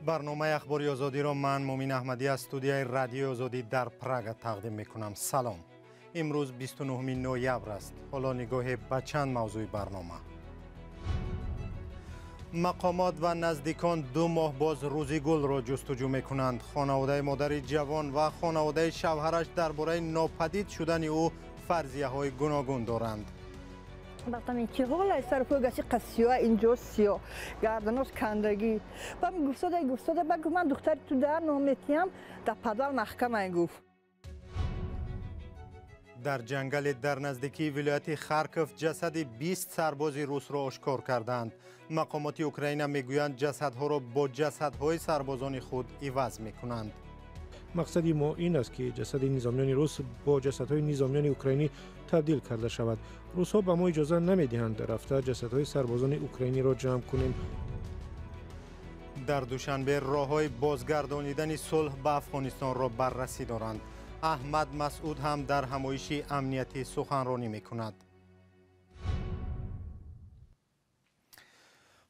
برنامه اخباری آزادی را من مومین احمدی از استودیوی رادیو آزادی در پراگ تقدیم میکنم. سلام. امروز 29 نوامبر است. حالا نگاه به چند موضوع برنامه. مقامات و نزدیکان 2 ماه باز روزیگل را جستجو میکنند. خانواده مادر جوان و خانواده شوهرش درباره ناپدید شدن او فرضیه های گوناگون دارند. وقتی که حالا سرپو گشی قصیه اینجا سیاه گردنش کندگی و گفته بگو من دختر تو در نامیتیم در پدر محکمه گفت. در جنگل در نزدیکی ولایت خارکوف جسد 20 سرباز روس را آشکار کردند. مقامات اوکراین میگویند جسدها را با جسدهای سربازان خود عوض میکنند. مقصد ما این است که جسد نظامیان روس با جسدهای نظامیان اوکراینی تبدیل کرده شود. روس‌ها به ما اجازه نمی‌دهند در رفته جسدهای سربازان اوکراینی را جمع کنیم. در دوشنبه راه‌های بازگردانیدن صلح به افغانستان را بررسی دارند. احمد مسعود هم در همایش امنیتی سخنرانی می‌کند.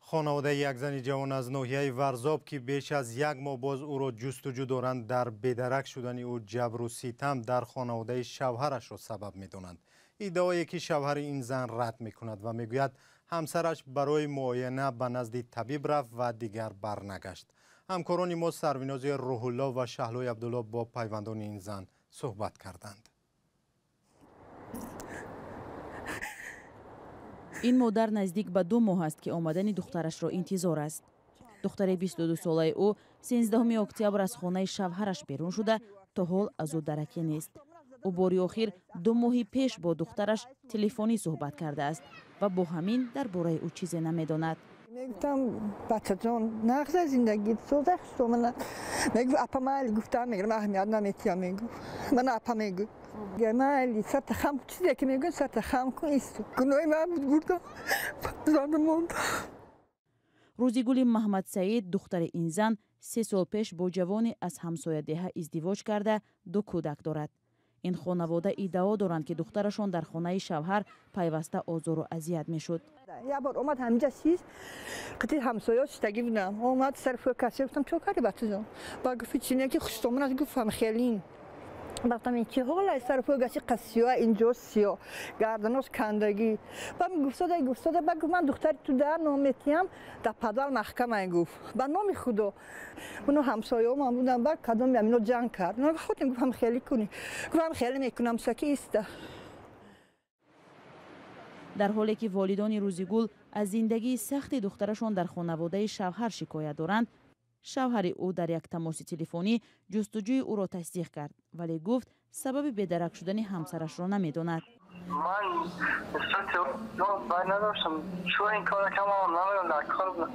خانواده یک زن جوان از ناحیه ورزاب که بیش از 1 ماه باز او را جستجو دارند در بی‌درک شدن او جبر و ستم در خانواده شوهرش را سبب می‌دانند. ادعایی که شوهر این زن رد می‌کند و می‌گوید همسرش برای معاینه به نزد طبیب رفت و دیگر برنگشت. همکاران ما سروناز روح الله و شهلای عبدالله با پیوندان این زن صحبت کردند. این مادر نزدیک به 2 ماه است که آمدن دخترش را انتظار است. دختر 22 ساله او 13 اکتبر از خانه شوهرش بیرون شده تا حال از او درکی نیست. او باری آخر 2 ماه پیش با دخترش تلفنی صحبت کرده است و با همین درباره او چیزی نمیداند. میگفتم بچه جان نقض زندگی سوزه خستم من میگو اپا مالی گفتم میگم اهمیت نمیتیم میگو من اپا میگو مالی سرت خم چیزی که میگن سرت خم کن ایستو گناهی من بود بردم زنم موند. روزیگل محمد سعید دختر این زن 3 سال پیش با جوانی از همسایه ده ازدواج کرده 2 کودک دارد. این خانواده ادعا دارند که دخترشان در خانه شوهر پیوسته آزار و اذیت میشد. یه بار اومد همینجا چیز قطعی همسایه شتگی بودم اومد سرفو کسی گفتم چه کاری بچه جان با گفت چینه که خوشتامون از گفتم خیلی وقتی که حالا سرپو گشی قصیه اینجا سیاه گردنش کندگی و گفته بگو من دختر تو در نامیتیم در پدر محکمه گفت به نام خدا منو همسایه من بودم بر کدام منو جنگ کرد نه خودم گفتم خیلی کنی گفتم خیلی میکنم سکی است. در حالی که والدان روزیگل از زندگی سخت دخترشان در خانواده شوهر شکایت دارند، شوهر او در یک تماس تلفنی جستجوی او را تصدیق کرد ولی گفت سبب بی‌درک شدن همسرش را نمیداند. من باید نداشتم چون این کار که ما نمیدونم در کار بودم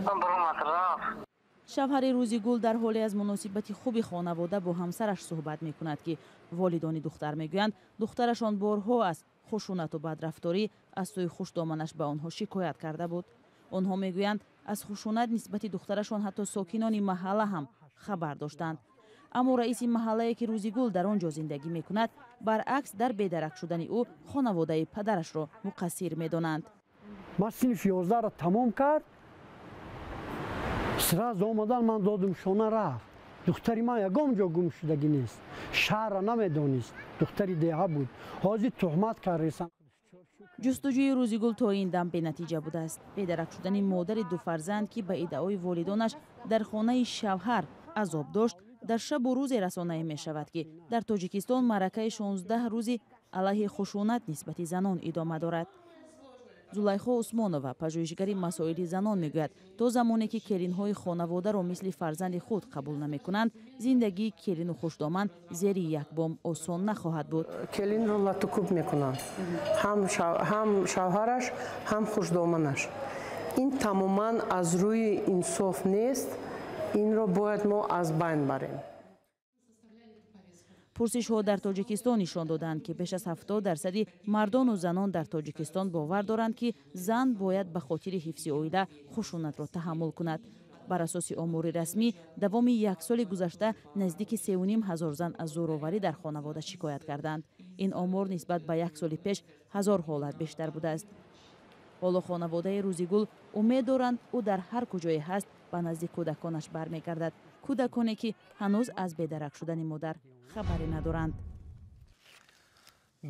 من برام رفت. شوهر روزیگل در حالی از مناسبت خوب خانواده با همسرش صحبت می کند که والدان دختر میگویند دخترشان بارها از خشونت و بدرفتاری از سوی خوشدامنش به آنها شکایت کرده بود. آنها میگویند از خشونت نسبت دخترشان حتی ساکنان محله هم خبر داشتند. اما رئیس محله که روزیگل در آنجا زندگی میکند برعکس در بی‌درک شدن او خانواده پدرش را مقصر میدانند. من صنف 11 را تمام کرد سراز آمدن من دادم شانه رفت. دختری من یگام جا گم شدگی نیست. شهر را نمیدانست. دختری دیگه بود. حاضر تهمت کرد. جستجوی روزیگل تا این دم به نتیجه بوده است. بی‌درک شدن مادر 2 فرزند که به ادعای والدانش در خانه شوهر عذاب داشت در شب و روز رسانه می شود که در تاجیکستان معرکه 16 روزی علیه خشونت نسبت زنان ادامه دارد. زلیخا عثمانова پژوهشگر مسائل زنان میگوید تا زمانی که کلین‌های خانواده را مثل فرزند خود قبول نمی‌کنند زندگی کلین و خوشدامن زیر یک بام آسان نخواهد بود. کلین را لطکوب می‌کنند هم شوهرش هم خوشدامنش. این تماما از روی انصاف نیست. این را باید ما از بین بریم. پرسش ها در تاجیکستان نشان دادند که بیش از 70% مردان و زنان در تاجیکستان باور دارند که زن باید به خاطر حفظ عائله خشونت را تحمل کند. بر اساس آمار رسمی دوام 1 سال گذشته نزدیک 3,500 زن از زوراوری در خانواده شکایت کردند. این آمار نسبت به 1 سال پیش 1000 حالت بیشتر بوده است. حالا خانواده روزیگل امید دارند او در هر کجای هست ба назди кӯдаконаш бармегардад. кӯдаконе ки ҳанӯз аз бедарак шудани модар хабаре надоранд.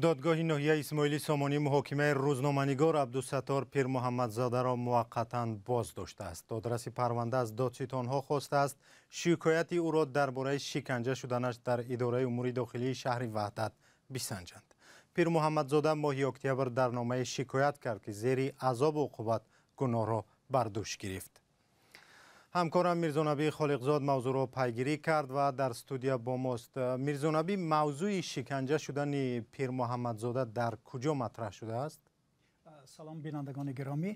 додгоҳи ноҳияи исмоили сомонӣ муҳокимаи рӯзноманигор Абдусаттор Пирмуҳаммадзодаро муваққатан боз доштааст. додраси парванда аз додситонҳо хостааст шикояти ӯро дар бораи шиканҷа шуданаш дар идораи умури дохилии шаҳри Ваҳдат бисанҷанд. Пирмуҳаммадзода моҳи октябр дар номае шикоят кард ки зери азобу уқубат гуноҳро бар дӯш гирифт. ҳамкорам Мирзонабии Холиқзод мавзӯъро пайгирӣ кард ва дар студия бо мост. Мирзонабӣ, мавзӯи шиканҷа шудани Пирмуҳаммадзода дар куҷо матраҳ шудааст? салом бинандагони гиромӣ,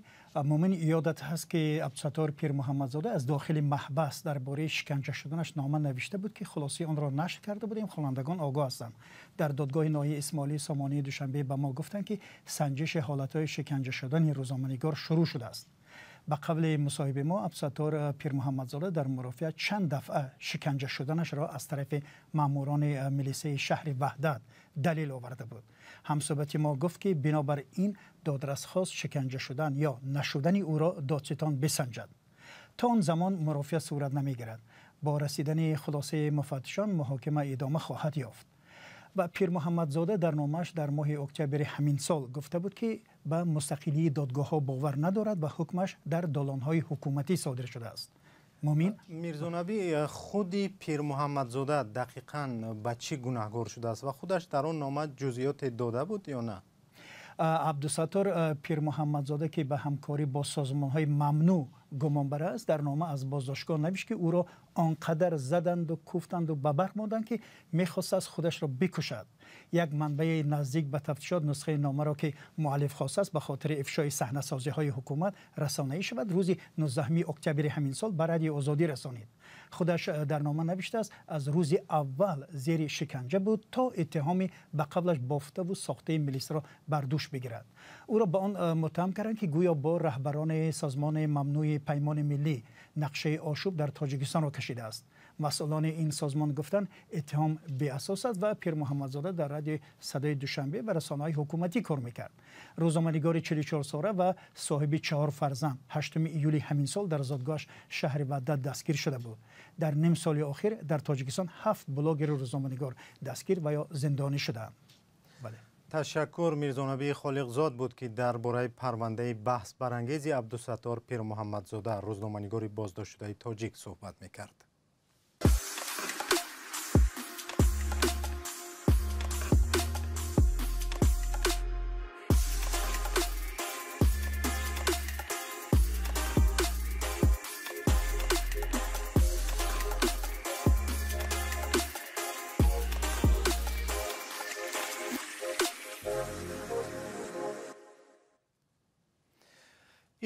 муъмин ёдат ҳаст ки Абдусаттор Пирмуҳаммадзода аз дохили маҳбас дар бораи шиканҷа шуданаш нома навишта буд ки хулосаи онро нашр карда будем. хонандагон огоҳ ҳастанд. дар додгоҳи ноҳияи Исмоилии Сомонии Душанбе ба мо гуфтанд ки санҷиши ҳолатҳои шиканҷа шудани рӯзноманигор шурӯъ шудааст. ба қабли мусоҳиби мо Абдусаттор Пирмуҳаммадзода дар мурофиа чанд дафъа шиканҷа шуданашро аз тарафи маъмурони милисияи шаҳри Ваҳдат далел оварда буд. ҳамсӯҳбати мо гуфт ки бинобар ин додрас хост шиканҷа шудан ё нашудани ӯро додситон бисанҷад. то он замон мурофиа сурат намегирад. бо расидани хулосаи муфаттишон муҳокима идома хоҳад ёфт. و پیرمحمدزاده در نامش در ماه اکتبر همین سال گفته بود که به مستقلی دادگاه‌ها باور ندارد و حکمش در دالان‌های حکومتی صادر شده است. مومین میرزانبی خودی پیرمحمدزاده دقیقاً به چی گناهکار شده است و خودش در آن نامه جزئیات داده بود یا نه؟ عبدالستار پیرمحمدزاده که به همکاری با سازمان‌های ممنوع گمان بر است در نامه از بازداشتگاه نوشت که او را آنقدر زدند و کوفتند و به برق ماندند که می‌خواست از خودش را بکشد. یک منبع نزدیک به تفتیشات نسخه نامه را که مؤلف خواسته است به خاطر افشای صحنه‌سازی‌های حکومت رسانه‌ای شود روز 19 اکتبر همین سال به رادیو آزادی رسانید. خودش در نامه نوشته است از روز اول زیر شکنجه بود تا اتهامی به قبلش بافته و ساخته ملیس را بر دوش بگیرد. او را به آن متهم کردند که گویا با رهبران سازمان ممنوع پیمان ملی نقشه آشوب در تاجیکستان را کشیده است. مسئولان این سازمان گفتند اتهام بی اساس است و پیرمحمدزاده در رادیو صدای دوشنبه و رسانه‌های حکومتی کار میکرد. روزنامه‌نگار 44 ساله و صاحب 4 فرزند 8 ایولی همین سال در زادگاه شهر وحدت دستگیر شده بود. در نیم سال اخیر در تاجیکستان 7 بلاگر روزنامه‌نگار دستگیر و یا زندانی شدند. بله. تشکر. میرزانبی خالقزاد بود که درباره پرونده بحث برانگیز عبدالستار پیرمحمدزاده روزنامه‌نگار بازداشت شده تاجیک صحبت میکرد.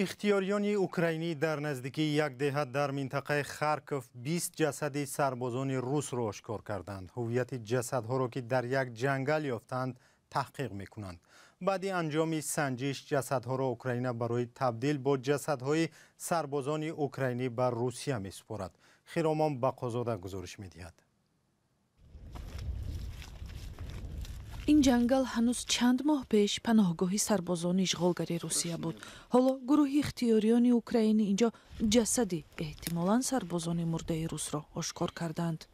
اختیاریان اوکراینی در نزدیکی یک دهه در منطقه خارکوف 20 جسد سربازان روس را آشکار کردند. هویت جسدها را که در یک جنگل یافتند تحقیق میکنند. بعد انجام سنجش جسدها را اوکراین برای تبدیل با جسدهای سربازان اوکراینی بر روسیه میسپارد. خیرامان بقازاده گزارش میدهد. این جنگل هنوز چند ماه پیش پناهگاهی سربازان اشغالگری روسیه بود. حالا گروه اختیاریان اوکراینی اینجا جسدی احتمالاً سربازان مرده روس را آشکار کردند.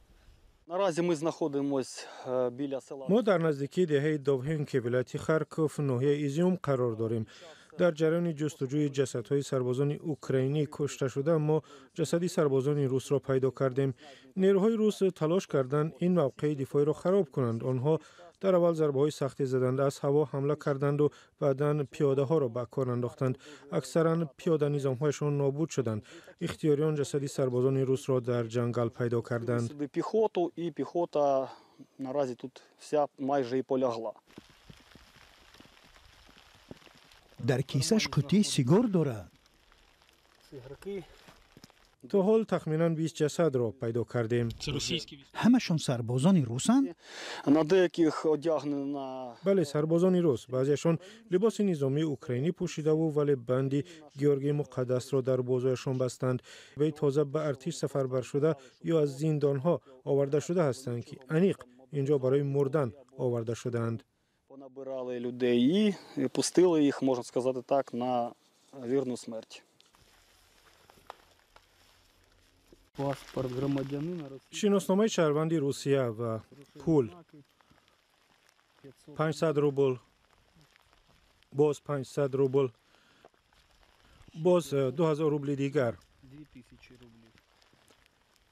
ما در نزدیکی دهه دوهن که ولایت خارکوف ناحیه ایزیوم قرار داریم. در جریان جستجوی جسدهای سربازان اوکراینی کشته شده ما جسدی سربازان روس را پیدا کردیم. نیروهای روس تلاش کردند این موقع دفاعی را خراب کنند. آنها در اول ضربه‌های سختی زدند، از هوا حمله کردند و بعداً پیاده‌ها را به کار انداختند. اکثراً پیاده نظام‌هایشان نابود شدند. اختیاریان جسدی سربازان روس را در جنگل پیدا کردند. پیخوتا наразі тут вся майже і полягла. در کیسش قطعه سیگار دارد. تا حال تخمیناً 20 جسد را پیدا کردیم. همشون سربازان روسن؟ بله، سربازان روس. بعضیشان لباس نظامی اوکراینی پوشیده و ولی بندی گیورگی مقدس را در بازویشان بستند. وی تازه به ارتش سفربر شده یا از زندانها آورده شده هستند که انیق اینجا برای مردن آورده شدند. Понабирали людей і пустили їх, можна сказати так, на вірну смерть. шиносномаи шаҳрванди русия ва пул 500 рубл, боз 500 рубл, боз 2000 рубли дигар,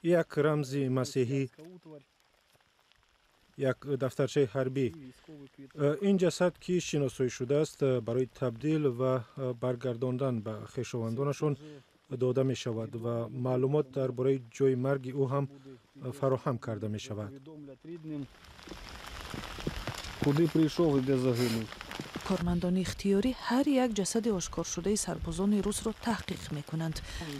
як рамзи масеҳӣ, як дафтарчаи ҳарбӣ. ин ҷасад ки шиносоӣ шудааст барои табдил ва баргардондан ба хешовандонашон дода мешавад ва маълумот дар бораи ҷои марги ӯ ҳам фароҳам карда мешавад. Куди пришов и де загинув. кормандони ихтиёрӣ ҳар як ҷасади ошкоршудаи сарбозони русро таҳқиқ мекунанд.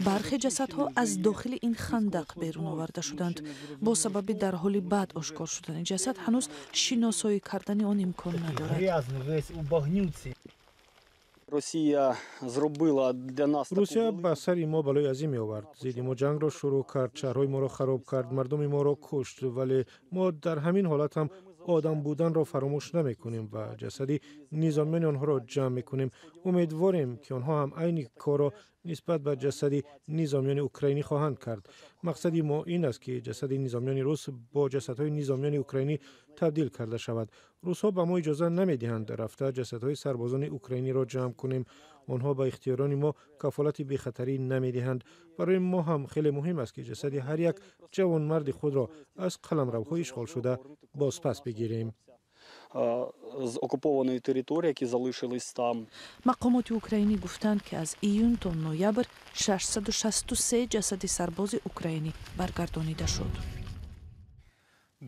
бархе ҷасадҳо аз дохили ин хандақ берун оварда шуданд. бо сабаби дар ҳоли баъд ошкор шудани ҷасад ҳанӯз шиносоӣ кардани он имкон надорад. русия ба сари мо балои азим меовард. зидди мо ҷангро шурӯъ кард, шаҳрҳои моро хароб кард, мардуми моро кушт, вале мо дар ҳамин ҳолат ҳам одам буданро фаромӯш намекунем ва ҷасади низомиёни онҳоро ҷамъ мекунем. умедворем ки онҳо ҳам айни корро нисбат ба ҷасади низомиёни украинӣ хоҳанд кард. мақсади мо ин аст ки ҷасади низомиёни рус бо ҷасадҳои низомиёни украинӣ табдил карда шавад. русҳо ба мо иҷоза намедиҳанд рафта ҷасадҳои сарбозони украиниро ҷамъ кунем. онҳо ба ихтиёрони мо кафолати бехатарӣ намедиҳанд. барои мо ҳам хеле муҳим аст ки ҷасади ҳар як ҷавонмарди худро аз қаламравҳои ишғолшуда бозпас бигирем. З окупованої території, які залишились там. мақомоти украинӣ гуфтанд ки аз июн то ноябр 663 ҷасади сарбози украинӣ баргардонида шуд.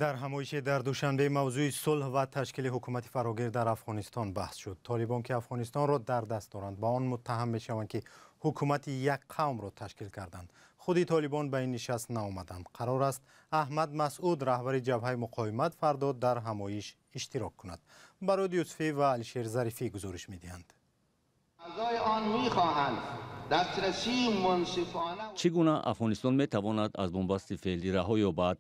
дар ҳамоиши дар душанбе мавзӯи сулҳ ва ташкили ҳукумати фарогир дар афғонистон баҳс шуд. толибон ки афғонистонро дар даст доранд ба он муттаҳам мешаванд ки ҳукумати як қавмро ташкил карданд. худи толибон ба ин нишаст наомаданд. қарор аст аҳмад масъуд раҳбари ҷабҳаи муқовимат фардо дар ҳамоиш иштирок кунад. баруд юсуфӣ ва алишер зарифӣ гузориш медиҳанд. чӣ гуна афғонистон метавонад аз бомбасти феълӣ раҳо ёбад?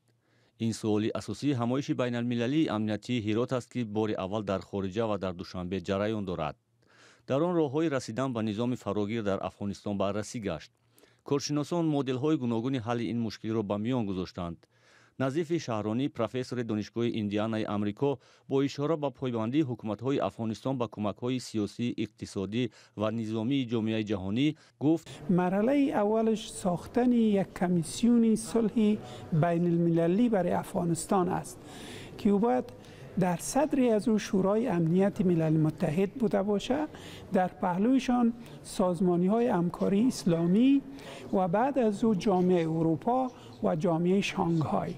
ин суоли асосии ҳамоиши байналмилалии амнияти ҳирот аст ки бори аввал дар хориҷа ва дар душанбе ҷараён дорад. дар он роҳҳои расидан ба низоми фарогир дар афғонистон баррасӣ гашт. коршиносон моделҳои гуногуни ҳалли ин мушкилиро ба миён гузоштанд. назифи шаҳронӣ, профессори донишгоҳи индианаи амрико, бо ишора ба пойбандии ҳукуматҳои афғонистон ба кӯмакҳои сиёсӣ, иқтисодӣ ва низомии ҷомеаи ҷаҳонӣ гуфт: марҳалаи аввалаш сохтани як комиссиони сулҳи байналмилалӣ барои афғонистон аст ки ӯ бояд در صدر از او شورای امنیت ملل متحد بوده باشه، در پهلویشان سازمانی های همکاری اسلامی و بعد از او جامعه اروپا و جامعه شانگهای.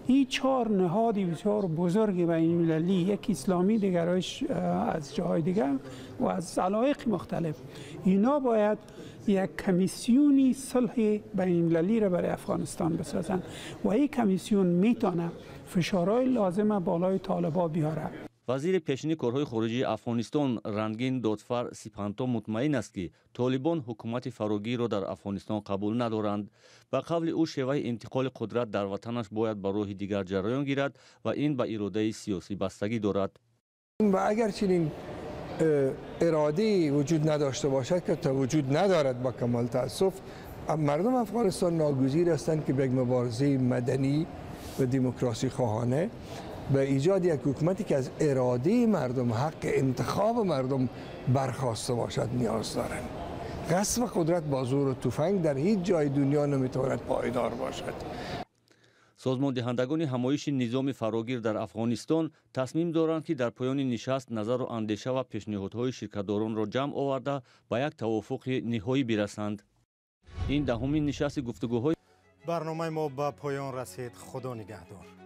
این چهار نهاد بسیار بزرگ بین المللی، یک اسلامی، دیگرش از جاهای دیگر و از علایق مختلف، اینا باید یک کمیسیونی صلح بین المللی را برای افغانستان بسازند و این کمیسیون میتونه فشارهای لازم بالای طالبان بیاره. وزیر پیشین کارهای خارجی افغانستان رنگین دادفر سپانتو مطمئن است که طالبان حکومت فراگیر را در افغانستان قبول ندارند. به قول او شیوه انتقال قدرت در وطنش باید به راه دیگر جریان گیرد و این به اراده سیاسی بستگی دارد. و اگر چنین اراده وجود نداشته باشد که تا وجود ندارد با کمال تأسف، مردم افغانستان ناگزیر هستند که به یک مبارزه مدنی و دموکراسی خواهانه به ایجاد یک حکومتی که از اراده مردم، حق انتخاب مردم برخواسته باشد نیاز دارند. غصب قدرت با زور و تفنگ در هیچ جای دنیا نمیتواند پایدار باشد. سازمان دهندگان همایش نظام فراگیر در افغانستان تصمیم دارند که در پایان نشست نظر و اندیشه و پیشنهادهای شرکتداران را جمع آورده به یک توافق نهایی برسند. این دهمین نشست گفتگوهای برنامه ما به پایان رسید. خدا نگهدار.